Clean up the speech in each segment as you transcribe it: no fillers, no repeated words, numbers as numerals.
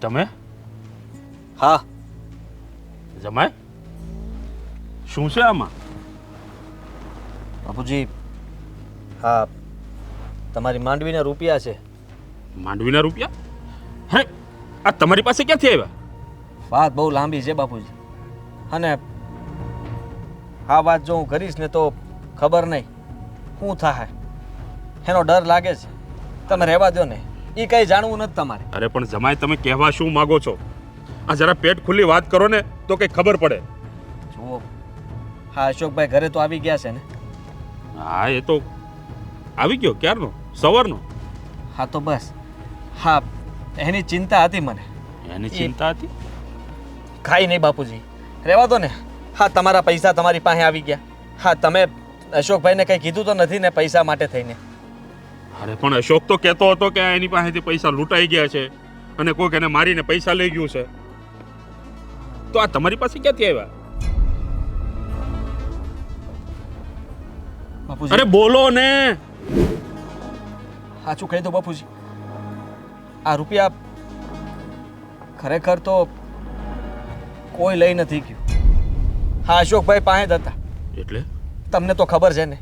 તમે હા જમાય શું છે આમાં? બાપુજી, હા તમારી માંડવીના રૂપિયા છે. માંડવીના રૂપિયા? હે, આ તમારી પાસે ક્યાંથી આવ્યા? વાત બહુ લાંબી છે બાપુજી, અને આ વાત જો હું કરીશ ને તો ખબર નહીં શું થાય, એનો ડર લાગે છે. તમે રહેવા દો ને, એ કંઈ જાણવું નથી તમારે. અરે પણ જમાય, તમે કહેવા શું માંગો છો? આ જરા પેટ ખુલ્લી વાત કરો ને તો કંઈ ખબર પડે. જુઓ, હા અશોકભાઈ ઘરે તો આવી ગયા છે ને? હા, એ તો આવી ગયો ક્યારનો, સવારનો. હા તો બસ, હા એની ચિંતા હતી મને. એની ચિંતા હતી? કાંઈ નહીં બાપુજી, રહેવા દો ને. હા તમારા પૈસા તમારી પાસે આવી ગયા. હા તમે અશોકભાઈને કંઈ કીધું તો નથી ને પૈસા માટે થઈને? અરે પણ અશોક તો કહેતો હતો કે આ એની પાસેથી પૈસા લૂંટાઈ ગયા છે અને કોઈક એને મારીને પૈસા લઈ ગયું છે. તો આ તમારી પાસે ક્યાંથી આવ્યા? બાપુજી અરે બોલો ને. સાચું કહી દો બાપુજી, આ રૂપિયા ખરેખર તો કોઈ લઈ નથી ગયું. હા અશોકભાઈ પાસે જ હતા. એટલે? તમને તો ખબર છે ને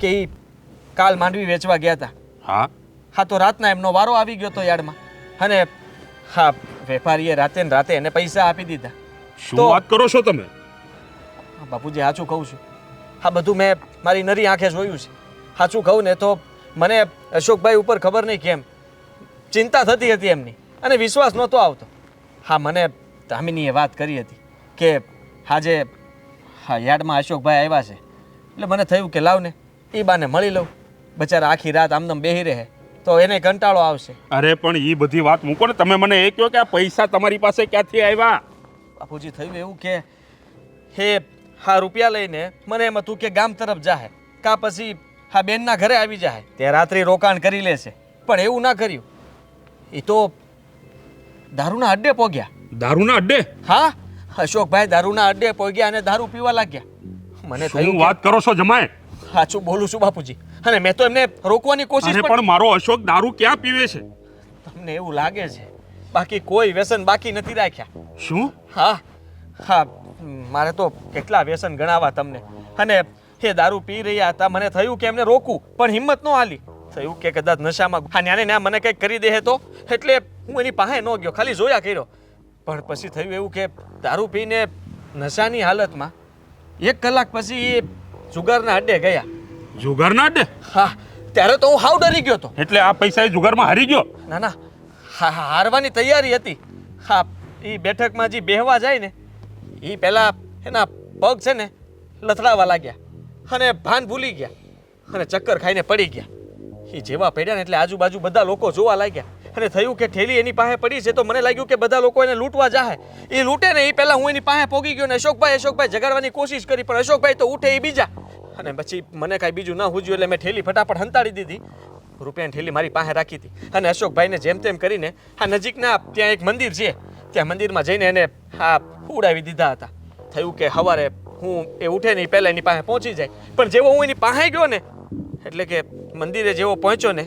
કે એ કાલ માંડવી વેચવા ગયા હતા. હા હા તો રાતના એમનો વારો આવી ગયો તો યાર્ડમાં, અને હા વેપારીએ રાતે ને રાતે એને પૈસા આપી દીધા. શું તો- વાત કરો છો તમે? હા, બાપુજી સાચું કહું છું. હા બધું મેં મારી નરી આંખે જોયું છે. સાચું કહું ને તો મને અશોકભાઈ ઉપર ખબર નહીં કેમ ચિંતા થતી હતી એમની, અને વિશ્વાસ નહોતો આવતો. હા મને દામિનીએ વાત કરી હતી કે આજે હા યાર્ડમાં અશોકભાઈ આવ્યા છે, એટલે મને થયું કે લાવ ને એ બાને મળી લઉં. બચારા આખી રાત આમનામ બેહી રહે તો એને કંટાળો આવશે. અરે પણ એ બધી વાત મૂકો ને, તમે મને એ કહો કે આ પૈસા તમારી પાસે ક્યાંથી આવ્યા? બાપુજી થયું એવું કે હે હા રૂપિયા લઈને મને એમ હતું કે ગામ તરફ જાહે, કા પછી હા બેનના ઘરે આવી જાય, તે રાત્રે રોકાણ કરી લેશે. પણ એવું ના કર્યું, એ તો દારૂના અડ્ડે પોગ્યા. દારૂના અડ્ડે? હા અશોકભાઈ દારૂના અડ્ડે પોગ્યા અને દારૂ પીવા લાગ્યા. મને શું થયું વાત કરો છો જમાય? સાચું બોલું છું બાપુજી, અને મેં તો એમને રોકવાની કોશિશ અરે પણ મારો અશોક દારૂ ક્યાં પીવે છે? તમને એવું લાગે છે, બાકી કોઈ વ્યસન બાકી નથી રાખ્યા. શું? હા હા મારે તો કેટલા વ્યસન ગણાવા તમને. અને એ દારૂ પી રહ્યા હતા, મને થયું કે એમને રોકું, પણ હિંમત ન હાલી. થયું કે કદાચ નશામાં હા ન્યાને ન્યા મને કંઈક કરી દે તો, એટલે હું એની પાસે ન ગયો, ખાલી જોયા કર્યો. પણ પછી થયું એવું કે દારૂ પીને નશાની હાલતમાં 1 કલાક પછી એ જુગારના અડ્ડે ગયા. જુગારના અડ્ડે? હા ત્યારે તો હું હાવ ડરી ગયો હતો. એટલે આ પૈસા એ જુગારમાં હારી ગયો? ના ના હા હા, હારવાની તૈયારી હતી. હા એ બેઠકમાં જે બેહવા જાય ને એ પહેલાં એના પગ છે ને લથડાવા લાગ્યા અને ભાન ભૂલી ગયા અને ચક્કર ખાઈને પડી ગયા. એ જેવા પડ્યા ને એટલે આજુબાજુ બધા લોકો જોવા લાગ્યા, અને થયું કે ઠેલી એની પાસે પડી છે તો મને લાગ્યું કે બધા લોકો એને લૂંટવા જાહે. એ લૂંટે ને એ પહેલાં હું એની પાસે પોગી ગયો ને અશોકભાઈ જગાડવાની કોશિશ કરી, પણ અશોકભાઈ તો ઉઠે એ બીજા. અને પછી મને કાંઈ બીજું ના હુજ્યું એટલે મેં ઠેલી ફટાફટ હંતાડી દીધી. રૂપિયાની ઠેલી મારી પાસે રાખી હતી, અને અશોકભાઈને જેમ તેમ કરીને આ નજીકના ત્યાં એક મંદિર છે, ત્યાં મંદિરમાં જઈને એને હા ઉડાવી દીધા હતા. થયું કે સવારે હું એ ઉઠે ને એ પહેલાં એની પાસે પહોંચી જાય. પણ જેવો હું એની પાસે ગયો ને, એટલે કે મંદિરે જેવો પહોંચ્યો ને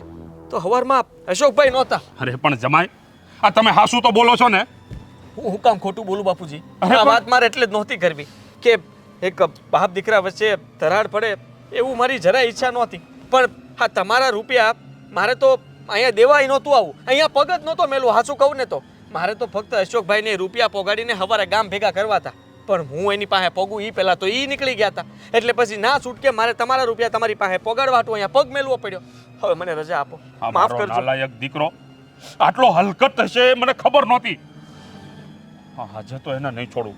તો સવારમાં અશોકભાઈ નહોતા. અરે પણ જમાય, આ તમે હાસુ તો બોલો છો ને? હું કામ ખોટું બોલું બાપુજી? અરે આ પણ- વાત મારે એટલે જ નહોતી કરવી કે એક બાપ દીકરા વચ્ચે તરાડ પડે, એવું મારી જરાય ઈચ્છા નહોતી. પણ હા તમારા રૂપિયા મારે તો અહીંયા દેવાય નહોતું આવું, અહીંયા પગ જ નહોતો મેલું. સાચું કહું ને તો મારે તો ફક્ત અશોકભાઈને રૂપિયા પોગાડીને સવારે ગામ ભેગા કરવા હતા. પણ હું એની પાસે પોગું એ પહેલાં તો એ નીકળી ગયા હતા, એટલે પછી ના છૂટકે મારે તમારા રૂપિયા તમારી પાસે પોગાડવા હતું અહીંયા પગ મેલવો પડ્યો. હવે મને રજા આપો, આ માફ મારો કરજો. નાલાયક દીકરો આટલો હલકત હશે એ મને ખબર નહોતી. હા આજે તો એને નહીં છોડું.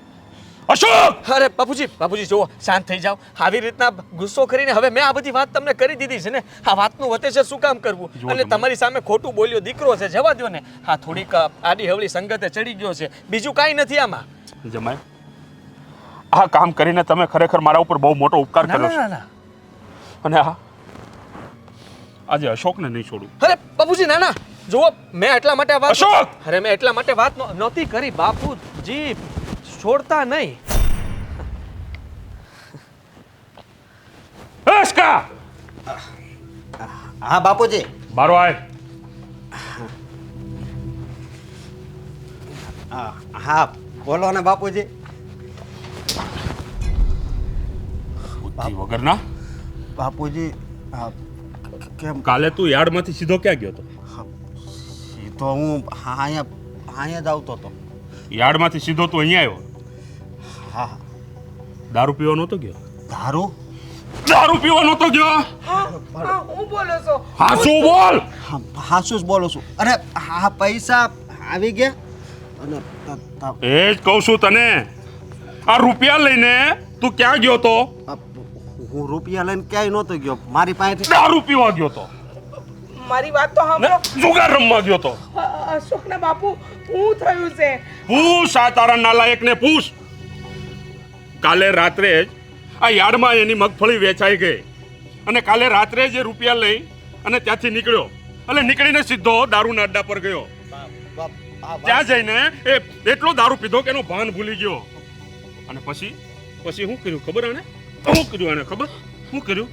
અશોક! અરે બાપુજી જુઓ, શાંત થઈ જાઓ. આવી રીતના ગુસ્સો કરીને હવે મેં આ બધી વાત તમને કરી દીધી છે ને, આ વાતનું વતેસર શું કામ કરવું? જુઓ અને તમે. તમારી સામે ખોટું બોલ્યો દીકરો છે, જવા દો ને. હા થોડીક આડી હવળી સંગતે ચડી ગયો છે, બીજું કાંઈ નથી આમાં. જમાય, આ કામ કરીને તમે ખરેખર મારા ઉપર બહુ મોટો ઉપકાર ના કર્યો છે. ના ના અને હા આજે અશોકને નહીં છોડું. અરે બાપુજી ના ના, જુઓ મેં એટલા માટે આ વાત અશોક! અરે મેં એટલા માટે વાત નહોતી કરી બાપુજી, છોડતા નહીં. એસ્કા! હા બાપુજી. બારો આય. હા બોલો ને બાપુજી. બુદ્ધિ વગરના. બાપુજી કેમ કાલે તું યાર્ડમાંથી સીધો ક્યાં ગયો હતો? તો હું અહીંયા જ આવતો હતો. યાર્ડમાંથી સીધો તું અહીંયા આવ્યો? હા. દારૂ પીવા નહોતો ગયો? દારૂ પીવા નહોતો ગયો? હું બોલો છો? હા શું બોલ? હાસું જ બોલું છું. અરે હા પૈસા આવી ગયા અને એ જ કહું છું તને. આ રૂપિયા લઈને તું ક્યાં ગયો તો? હું રૂપિયા લઈને ક્યાંય નહોતો ગયો. મારી પાસેથી દારૂ પીવા ગયો તો મારી વાત તો ને સાંભળો. જુગાર રમવા ગયો તો. અશોકના બાપુ હું થયું છે? પૂછ આ તારા નાલાયકને પૂછ. કાલે રાત્રે જ આ યાર્ડમાં એની મગફળી વેચાઈ ગઈ અને કાલે રાત્રે જ એ રૂપિયા લઈ અને ત્યાંથી નીકળ્યો અને નીકળીને સીધો દારૂના અડ્ડા પર ગયો. ત્યાં જઈને એ એટલો દારૂ પીધો કે એનો ભાન ભૂલી ગયો. અને પછી શું કર્યું ખબર? આને શું કર્યું? આને ખબર શું કર્યું?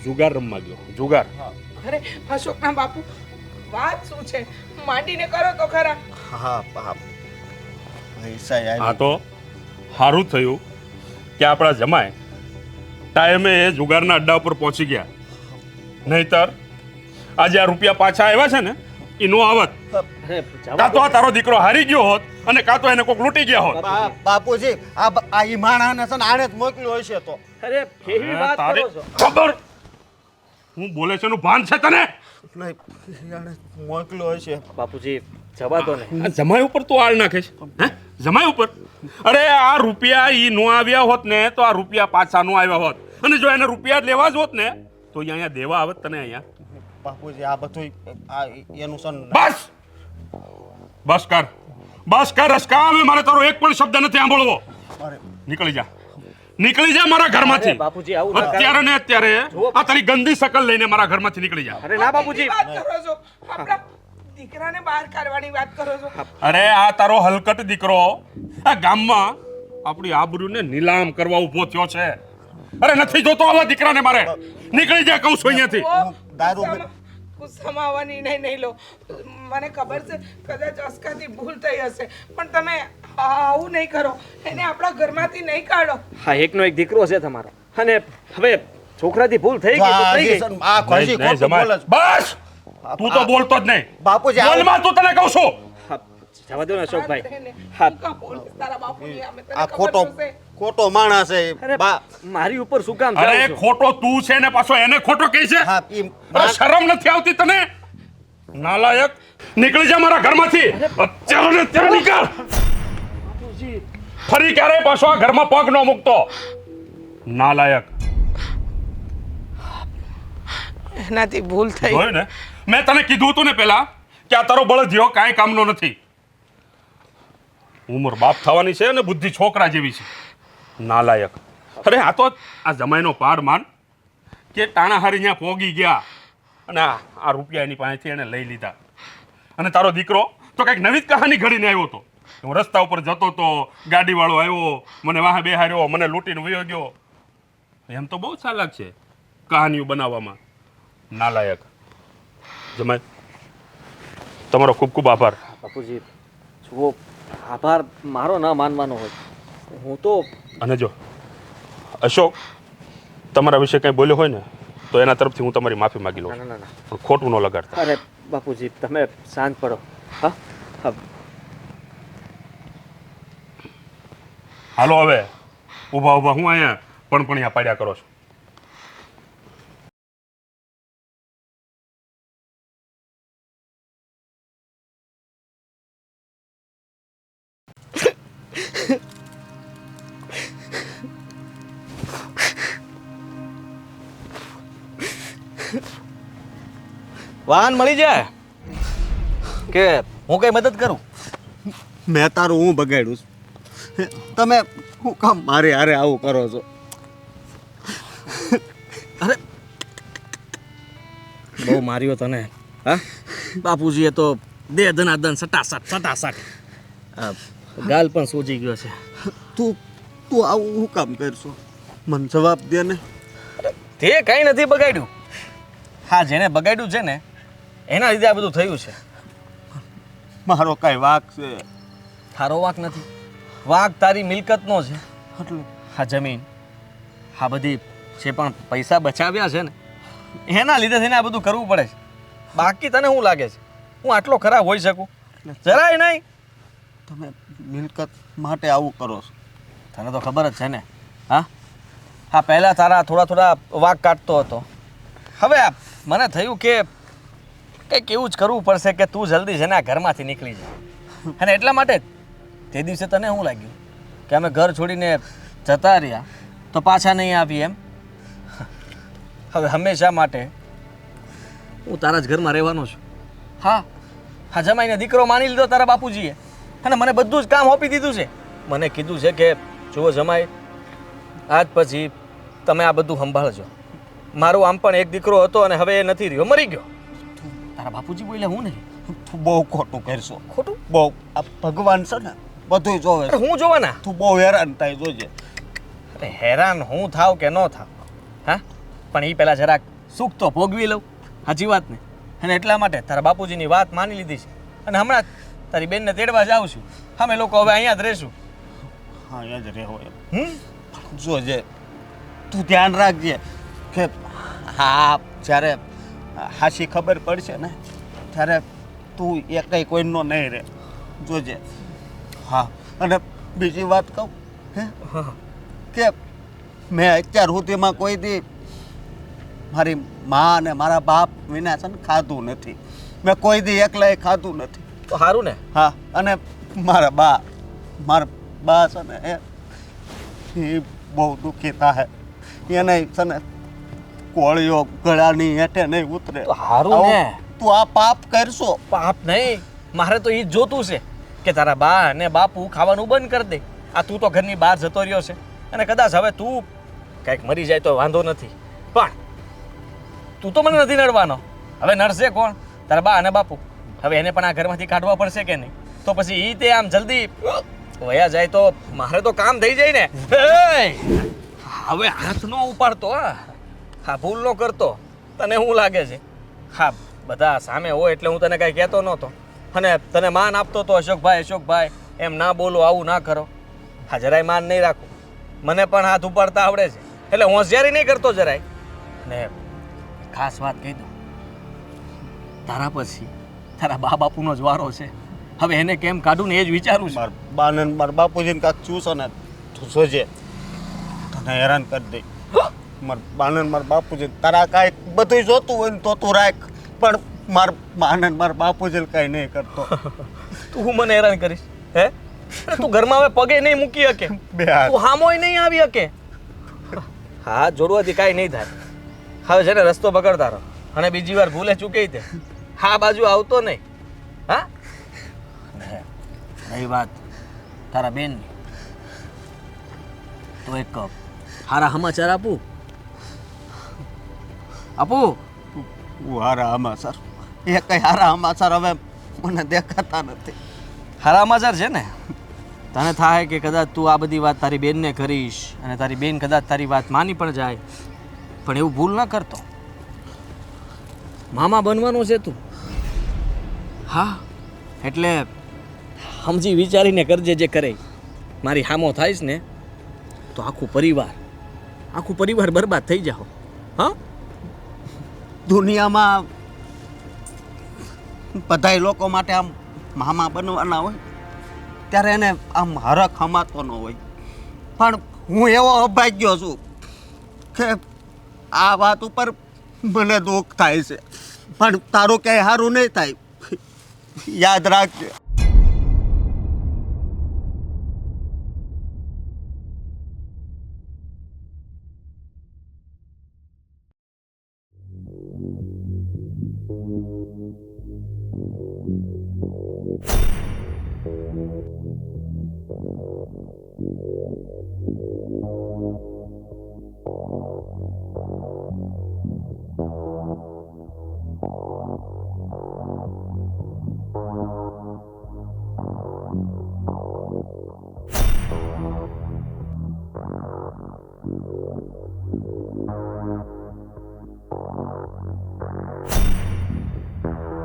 જુગાર રમવા ગયો. જુગાર. અરે અશોકના બાપુ વાત શું છે? માંડીને કરો તો ખરા. હા પૈસા આ આવ્યા. તો સારું થયું કે આપણા જમાય ટાઈમે એ જુગારના અડ્ડા ઉપર પહોંચી ગયા. નહીતર આજે આ રૂપિયા પાછા આવ્યા છે ને એ નો આવત. કાં તો આ તારો દીકરો હારી ગયો હોત અને કાં તો એને કોક લૂંટી ગયા હોત. બાપુજી આ ઈ માણાને છે ને આને જ મોકલ્યો હશે તો. અરે કેવી વાત તારે કરો છો? ખબર હું બોલે છે એનું ભાન છે તને? નહીં આને મોકલ્યો હશે. બાપુજી જવા દો ને. આ જમાઈ ઉપર તું આળ નાખે છે? હે જમાઈ ઉપર? અરે આ રૂપિયા ઈ નો આવ્યા હોત ને તો આ રૂપિયા પાછા નો આવ્યા હોત અને જો એને રૂપિયા લેવા જ હોત ને તો ઈ અહીંયા દેવા આવત તને અહીંયા. બાપુજી આ બધું એનું સન. બસ કર રસકા. હવે મારે તારો એક પણ શબ્દ નથી સાંભળવો. નીકળી જા મારા ઘરમાંથી. અરે બાપુજી આવું ના કરો. અત્યારે ને અત્યારે આ તારી ગંદી શકલ લઈને મારા ઘરમાંથી નીકળી જા. અરે ના બાપુજી. વાત કરો છો? આપણા દીકરાને બહાર કાઢવાની વાત કરો છો? અરે આ તારો હલકટ દીકરો આ ગામમાં આપણી આબરૂને નીલામ કરવા ઊભો થયો છે. અરે નથી જોતો આવા દીકરાને મારે. નીકળી જા કહું છું અહીંયાથી. દારૂ ગુસ્સામાં આવા નિર્ણય નહીં લો. મને ખબર છે કદાચ અસ્કાથી ભૂલ થઈ હશે પણ તમે આવું નહીં કરો. એને આપણા ઘરમાંથી નહીં કાઢો. હા એકનો એક દીકરો છે તમારો અને હવે છોકરાથી ભૂલ થઈ ગઈ તો થઈ ગઈ. આ ખોજી નહીં, ખોટું જમાઈ. બોલે છે. બસ તું તો બોલતો જ નહીં. બાપુજી બોલમાં તું તને કહું છું. હા, જવા દો ને અશોકભાઈ. એને હા. હું કાં બોલીશ તારા બાપુની સામે? તને આ ખબર તો છે. ખોટો માણસ છે. અરે મારી ઉપર શું કામ અરે જાઓ છો? ખોટો તું છે ને પાછો એને ખોટો કહે છે. હા ઈ અરે શરમ નથી આવતી તને? નાલાયક નીકળી જા મારા ઘરમાંથી. અત્યારે ને અત્યારે નીકળ. ફરી ક્યારેય પાછો આ ઘરમાં પગ ન મૂકતો. નાલાયક. એનાથી ભૂલ થઈ. જોયું ને મેં તને કીધું હતું ને પેલા કે આ તારો બળદિયો કાંઈ કામનો નથી. ઉંમર બાપ થવાની છે અને બુદ્ધિ છોકરા જેવી છે. નાલાયક. અરે આ તો આ જમાઈનો પાડ માન કે ટાણાહારી ત્યાં પોગી ગયા અને આ રૂપિયા એની પાસેથી એને લઈ લીધા. અને તારો દીકરો તો કંઈક નવી જ કહાની ઘડીને આવ્યો હતો. હું રસ્તા ઉપર જતો તો ગાડીવાળો આવ્યો, મને વાહે બેહાર્યો, મને લૂંટીને વયો ગયો. એમ તો બહુ ચાલાક છે કહાનીઓ બનાવવામાં. નાલાયક. જમાઈ તમારો ખૂબ ખૂબ આભાર. બાપુજી જુઓ આભાર મારો ના માનવાનો હોય. હું તો અને જો અશોક તમારા વિશે કંઈ બોલ્યો હોય ને તો એના તરફથી હું તમારી માફી માગી લઉં ના છું. ના ના પણ ખોટું ન લગાડતા. અરે બાપુજી તમે શાંત પડો. હા હા હાલો હવે ઊભા ઊભા હું અહીંયા પણપણિયા પાડ્યા કરો છો. વાહન મળી જાય કે હું કઈ મદદ કરું? મેં તારું હું બગાડ્યું છું. તમે હું કામ મારે હારે આવું કરો છો? અરે બહુ માર્યો તને. હા બાપુજીએ તો દે ધનાદન સટાસટ ગાલ પણ સૂજી ગયો છે. તું આવું હું કામ કરશો? મને જવાબ દે ને. તે કઈ નથી બગાડ્યું. હા જેને બગાડ્યું છે ને એના લીધે આ બધું થયું છે. મારો કઈ વાક છે? તારો વાંક નથી, વાંક તારી મિલકતનો છે. એટલે આ જમીન, આ બધી જે પણ પૈસા બચાવ્યા છે ને એના લીધે થઈને આ બધું કરવું પડે છે. બાકી તને શું લાગે છે હું આટલો ખરાબ હોઈ શકું? જરાય નહીં. તમે મિલકત માટે આવું કરો છો. તને તો ખબર જ છે ને. હા પહેલાં તારા થોડા વાંક કાઢતો હતો. હવે આ મને થયું કે કંઈક એવું જ કરવું પડશે કે તું જલ્દી છે ને આ ઘરમાંથી નીકળી જાય. અને એટલા માટે જ તે દિવસે તને શું લાગ્યું કે અમે ઘર છોડીને જતા રહ્યા તો પાછા નહીં આવીએ એમ? હવે હંમેશા માટે હું તારા જ ઘરમાં રહેવાનો છું. હા જમાઈને દીકરો માની લીધો તારા બાપુજીએ અને મને બધું જ કામ આપી દીધું છે. મને કીધું છે કે જુઓ જમાઈ, આજ પછી તમે આ બધું સંભાળજો. મારો આમ પણ એક દીકરો હતો અને હવે એ નથી રહ્યો, મરી ગયો. તારા બાપુજી બોલ્યા હું નહીં. તું બહુ ખોટું કરશો. ખોટું? બહુ. આ ભગવાન છે ને બધું જોવે છે. હું જોવાના? તું બહુ હેરાન થાય જોજે. અરે હેરાન હું થાવ કે ન થાવ, હા, પણ એ પહેલાં જરાક સુખ તો ભોગવી લઉં. સાચી વાત ને? અને એટલા માટે તારા બાપુજીની વાત માની લીધી છે અને હમણાં તારી બેનને તેડવા જાઉં છું. અમે લોકો હવે અહીંયા જ રહીશું. હા અહીંયા જ રહેવો એમ. જોજે, તું ધ્યાન રાખજે કે હા જ્યારે હાશી ખબર પડશે ને ત્યારે તું એકઈ કોઈનો નહીં રહે. જોજે. હા, અને બીજી વાત કહું હે કે મેં અત્યાર સુધીમાં કોઈ દી મારી મા અને મારા બાપ વિના છે ને ખાધું નથી. મેં કોઈ દી એકલાએ ખાધું નથી. તો સારું ને? હા, અને મારા બા છે ને એ બહુ દુઃખી થાય. એને છે ને કોળીઓ ગળાની હેઠે નહીં ઉતરે. તો સારું ને? તું આ પાપ કરશો? પાપ નહીં, મારે તો એ જ જોતું છે કે તારા બા અને બાપુ ખાવાનું બંધ કરી દે. આ તું તો ઘરની બહાર જતો રહ્યો છે અને કદાચ હવે તું કંઈક મરી જાય તો વાંધો નથી, પણ તું તો મને નથી નડવાનો. હવે નડશે કોણ? તારા બા અને બાપુ. હવે એને પણ આ ઘરમાંથી કાઢવા પડશે કે નહીં? તો પછી એ તે આમ જલ્દી વયા જાય તો મારે તો કામ થઈ જાય ને. હવે હાથ ન ઉપાડતો. હા ભૂલ ન કરતો. તને શું લાગે છે? હા બધા સામે હોય એટલે હું તને કાંઈ કહેતો નહોતો અને તને માન આપતો તો અશોકભાઈ એમ ના બોલો, આવું ના કરો. હા જરાય માન નહીં રાખું. મને પણ હાથ ઉપાડતા આવડે છે એટલે હોશિયારી નહીં કરતો જરાય. ને ખાસ વાત કહી દઉં, તારા પછી તારા બા બાપુનો જ વારો છે. હવે એને કેમ કાઢું ને એ જ વિચારું છું. મારા બાને મારા બાપુજીને કાંક ચૂસો ને તું જોજે તને હેરાન કરી દે. મારા બાને મારા બાપુજી તારા કાંઈ બધું જોતું હોય ને તો તું રાખ, પણ મારા બાને મારા બાપુજી કાંઈ નહીં કરતો. તું મને હેરાન કરીશ? હે તું ઘરમાં હવે પગે નહીં મૂકી શકે, તું હામોય નહીં આવી શકે. હા જોડવાથી કાંઈ નહીં થાય. હવે છે ને રસ્તો પકડતા રહો અને બીજી વાર ભૂલે ચૂકી દે. હા બાજુ આવતો નહીં. હા રહી વાત તારા બેનની, તો એક હારા સમાચાર આપું? હારા સમાચાર? એ કઈ હારા સમાચાર હવે મને દેખાતા નથી. હારા સમાચાર છે ને, તને થાય કે કદાચ તું આ બધી વાત તારી બેનને કરીશ અને તારી બેન કદાચ તારી વાત માની પણ જાય, પણ એવું ભૂલ ના કરતો. મામા બનવાનું છે તું. હા એટલે સમજી વિચારીને કરજે જે કરે. મારી હામો થાયશ ને તો આખું પરિવાર બરબાદ થઈ જાઓ. હા દુનિયામાં બધાય લોકો માટે આમ મામા બનવાના હોય ત્યારે એને આમ હરખ હમાતો ન હોય, પણ હું એવો અભાગ્યો છું કે આ વાત ઉપર મને દુઃખ થાય છે, પણ તારું ક્યાંય સારું નહીં થાય. યાદ રાખજે.